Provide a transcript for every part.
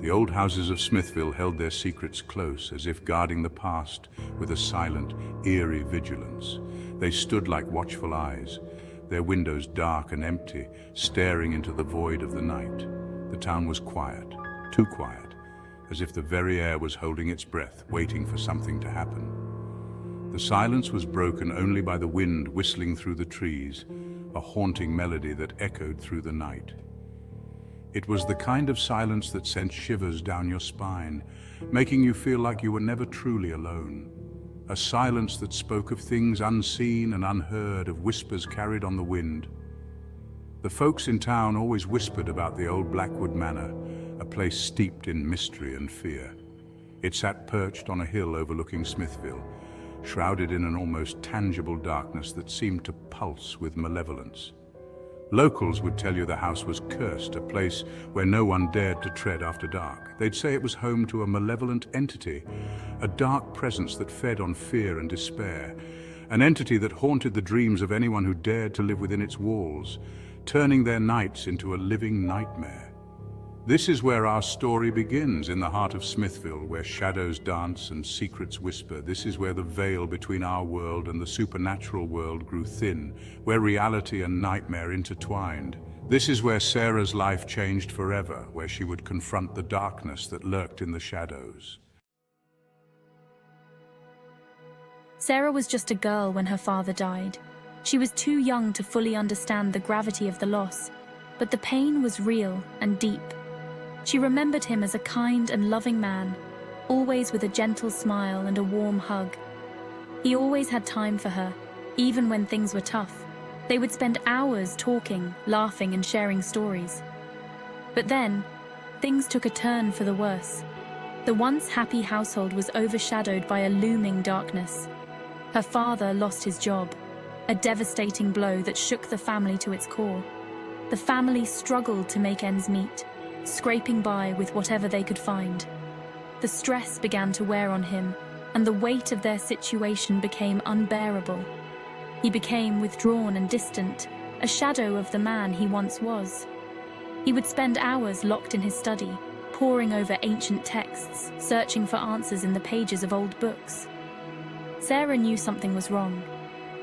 The old houses of Smithville held their secrets close, as if guarding the past with a silent, eerie vigilance. They stood like watchful eyes, their windows dark and empty, staring into the void of the night. The town was quiet, too quiet, as if the very air was holding its breath, waiting for something to happen. The silence was broken only by the wind whistling through the trees, a haunting melody that echoed through the night. It was the kind of silence that sent shivers down your spine, making you feel like you were never truly alone. A silence that spoke of things unseen and unheard, of whispers carried on the wind. The folks in town always whispered about the old Blackwood Manor, a place steeped in mystery and fear. It sat perched on a hill overlooking Smithville, shrouded in an almost tangible darkness that seemed to pulse with malevolence. Locals would tell you the house was cursed, a place where no one dared to tread after dark. They'd say it was home to a malevolent entity, a dark presence that fed on fear and despair, an entity that haunted the dreams of anyone who dared to live within its walls, turning their nights into a living nightmare. This is where our story begins, in the heart of Smithville, where shadows dance and secrets whisper. This is where the veil between our world and the supernatural world grew thin, where reality and nightmare intertwined. This is where Sarah's life changed forever, where she would confront the darkness that lurked in the shadows. Sarah was just a girl when her father died. She was too young to fully understand the gravity of the loss, but the pain was real and deep. She remembered him as a kind and loving man, always with a gentle smile and a warm hug. He always had time for her, even when things were tough. They would spend hours talking, laughing, and sharing stories. But then, things took a turn for the worse. The once happy household was overshadowed by a looming darkness. Her father lost his job, a devastating blow that shook the family to its core. The family struggled to make ends meet, scraping by with whatever they could find. The stress began to wear on him, and the weight of their situation became unbearable. He became withdrawn and distant, a shadow of the man he once was. He would spend hours locked in his study, poring over ancient texts, searching for answers in the pages of old books. Sarah knew something was wrong.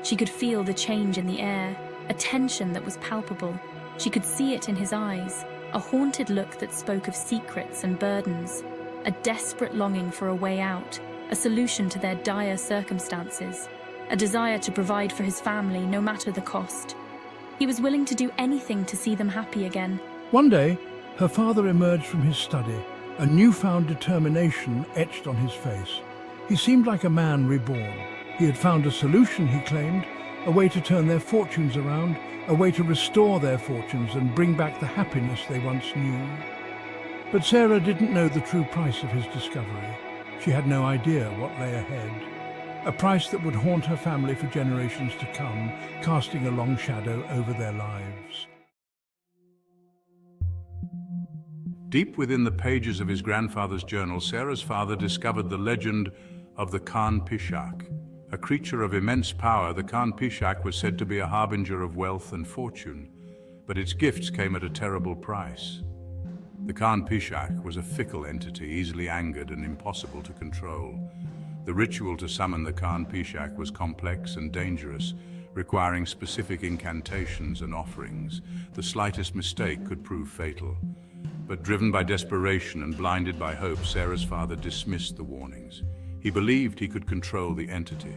She could feel the change in the air, a tension that was palpable. She could see it in his eyes, a haunted look that spoke of secrets and burdens, a desperate longing for a way out, a solution to their dire circumstances, a desire to provide for his family no matter the cost. He was willing to do anything to see them happy again. One day, her father emerged from his study, a newfound determination etched on his face. He seemed like a man reborn. He had found a solution, he claimed, a way to turn their fortunes around, a way to restore their fortunes and bring back the happiness they once knew. But Sarah didn't know the true price of his discovery. She had no idea what lay ahead. A price that would haunt her family for generations to come, casting a long shadow over their lives. Deep within the pages of his grandfather's journal, Sarah's father discovered the legend of the Carn Pishach. A creature of immense power, the Carn Pishach was said to be a harbinger of wealth and fortune, but its gifts came at a terrible price. The Carn Pishach was a fickle entity, easily angered and impossible to control. The ritual to summon the Carn Pishach was complex and dangerous, requiring specific incantations and offerings. The slightest mistake could prove fatal. But driven by desperation and blinded by hope, Sarah's father dismissed the warnings. He believed he could control the entity.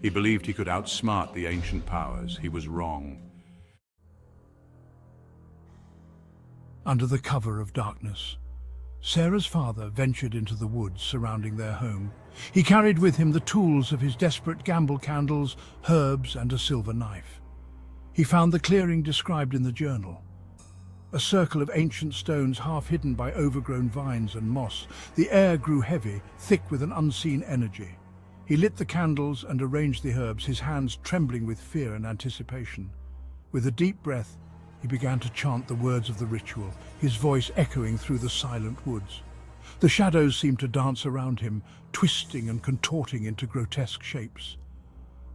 He believed he could outsmart the ancient powers. He was wrong. Under the cover of darkness, Sarah's father ventured into the woods surrounding their home. He carried with him the tools of his desperate gamble, candles, herbs, and a silver knife. He found the clearing described in the journal. A circle of ancient stones half hidden by overgrown vines and moss. The air grew heavy, thick with an unseen energy. He lit the candles and arranged the herbs, his hands trembling with fear and anticipation. With a deep breath, he began to chant the words of the ritual, his voice echoing through the silent woods. The shadows seemed to dance around him, twisting and contorting into grotesque shapes.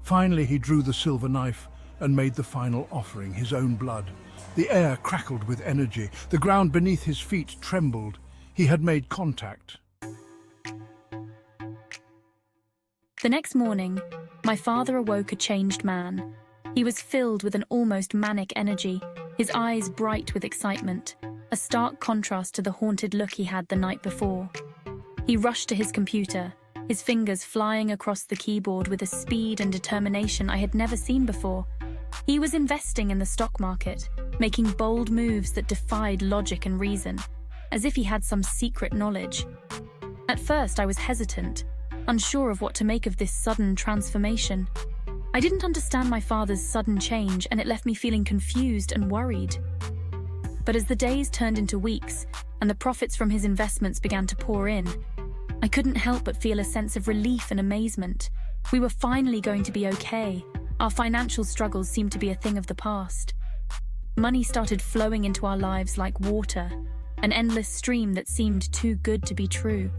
Finally, he drew the silver knife and made the final offering, his own blood. The air crackled with energy. The ground beneath his feet trembled. He had made contact. The next morning, my father awoke a changed man. He was filled with an almost manic energy, his eyes bright with excitement, a stark contrast to the haunted look he had the night before. He rushed to his computer, his fingers flying across the keyboard with a speed and determination I had never seen before. He was investing in the stock market, making bold moves that defied logic and reason, as if he had some secret knowledge. At first, I was hesitant, unsure of what to make of this sudden transformation. I didn't understand my father's sudden change, and it left me feeling confused and worried. But as the days turned into weeks, and the profits from his investments began to pour in, I couldn't help but feel a sense of relief and amazement. We were finally going to be okay. Our financial struggles seemed to be a thing of the past. Money started flowing into our lives like water, an endless stream that seemed too good to be true.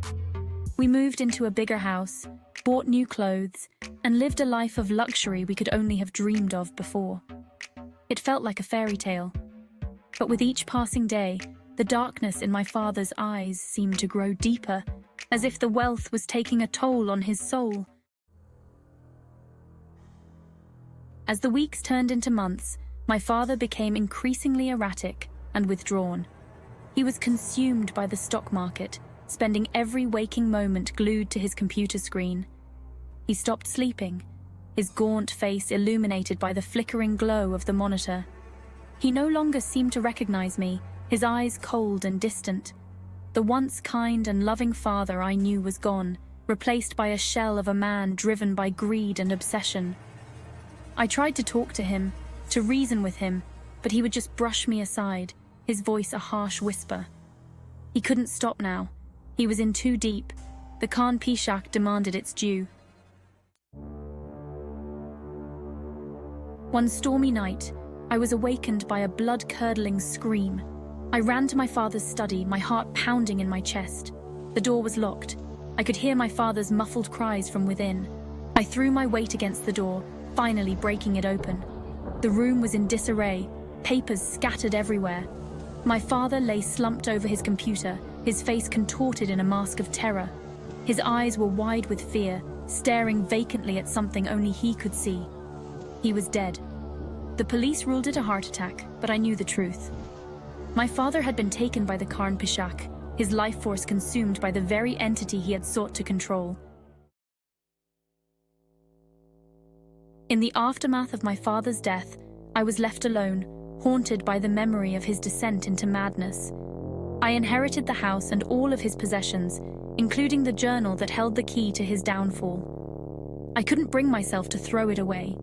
We moved into a bigger house, bought new clothes, and lived a life of luxury we could only have dreamed of before. It felt like a fairy tale. But with each passing day, the darkness in my father's eyes seemed to grow deeper, as if the wealth was taking a toll on his soul. As the weeks turned into months, my father became increasingly erratic and withdrawn. He was consumed by the stock market, spending every waking moment glued to his computer screen. He stopped sleeping, his gaunt face illuminated by the flickering glow of the monitor. He no longer seemed to recognize me, his eyes cold and distant. The once kind and loving father I knew was gone, replaced by a shell of a man driven by greed and obsession. I tried to talk to him, to reason with him, but he would just brush me aside, his voice a harsh whisper. He couldn't stop now. He was in too deep. The Carn Pishach demanded its due. One stormy night, I was awakened by a blood-curdling scream. I ran to my father's study, my heart pounding in my chest. The door was locked. I could hear my father's muffled cries from within. I threw my weight against the door, finally breaking it open. The room was in disarray, papers scattered everywhere. My father lay slumped over his computer, his face contorted in a mask of terror. His eyes were wide with fear, staring vacantly at something only he could see. He was dead. The police ruled it a heart attack, but I knew the truth. My father had been taken by the Carn Pishach, his life force consumed by the very entity he had sought to control. In the aftermath of my father's death, I was left alone, haunted by the memory of his descent into madness. I inherited the house and all of his possessions, including the journal that held the key to his downfall. I couldn't bring myself to throw it away.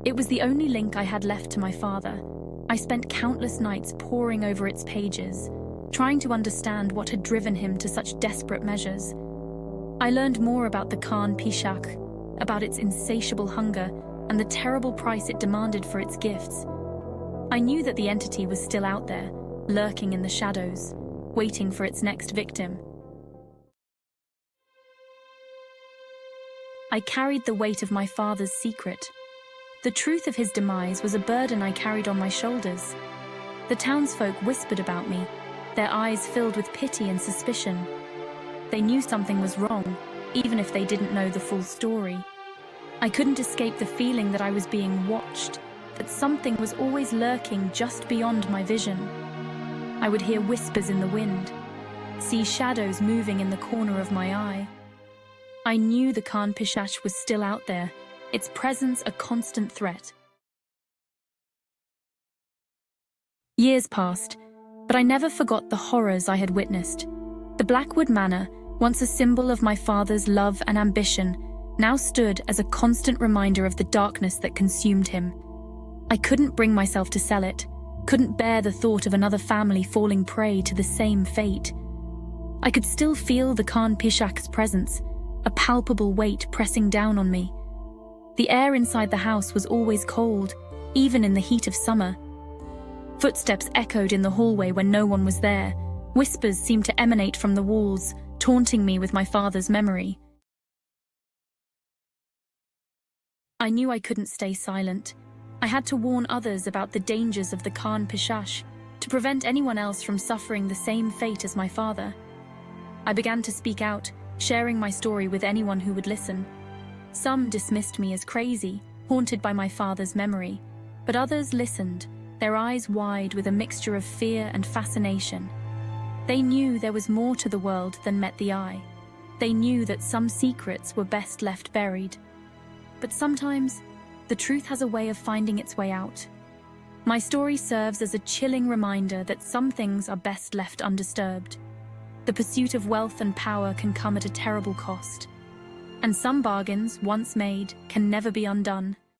It was the only link I had left to my father. I spent countless nights poring over its pages, trying to understand what had driven him to such desperate measures. I learned more about the Carn Pishach, about its insatiable hunger and the terrible price it demanded for its gifts. I knew that the entity was still out there, lurking in the shadows, waiting for its next victim. I carried the weight of my father's secret. The truth of his demise was a burden I carried on my shoulders. The townsfolk whispered about me, their eyes filled with pity and suspicion. They knew something was wrong, even if they didn't know the full story. I couldn't escape the feeling that I was being watched, that something was always lurking just beyond my vision. I would hear whispers in the wind, see shadows moving in the corner of my eye. I knew the Carn Pishach was still out there, its presence a constant threat. Years passed, but I never forgot the horrors I had witnessed. The Blackwood Manor, once a symbol of my father's love and ambition, now stood as a constant reminder of the darkness that consumed him. I couldn't bring myself to sell it, couldn't bear the thought of another family falling prey to the same fate. I could still feel the Carn Pishach's presence, a palpable weight pressing down on me. The air inside the house was always cold, even in the heat of summer. Footsteps echoed in the hallway when no one was there. Whispers seemed to emanate from the walls, taunting me with my father's memory. I knew I couldn't stay silent. I had to warn others about the dangers of the Carn Pishach, to prevent anyone else from suffering the same fate as my father. I began to speak out, sharing my story with anyone who would listen. Some dismissed me as crazy, haunted by my father's memory, but others listened, their eyes wide with a mixture of fear and fascination. They knew there was more to the world than met the eye. They knew that some secrets were best left buried. But sometimes, the truth has a way of finding its way out. My story serves as a chilling reminder that some things are best left undisturbed. The pursuit of wealth and power can come at a terrible cost. And some bargains, once made, can never be undone.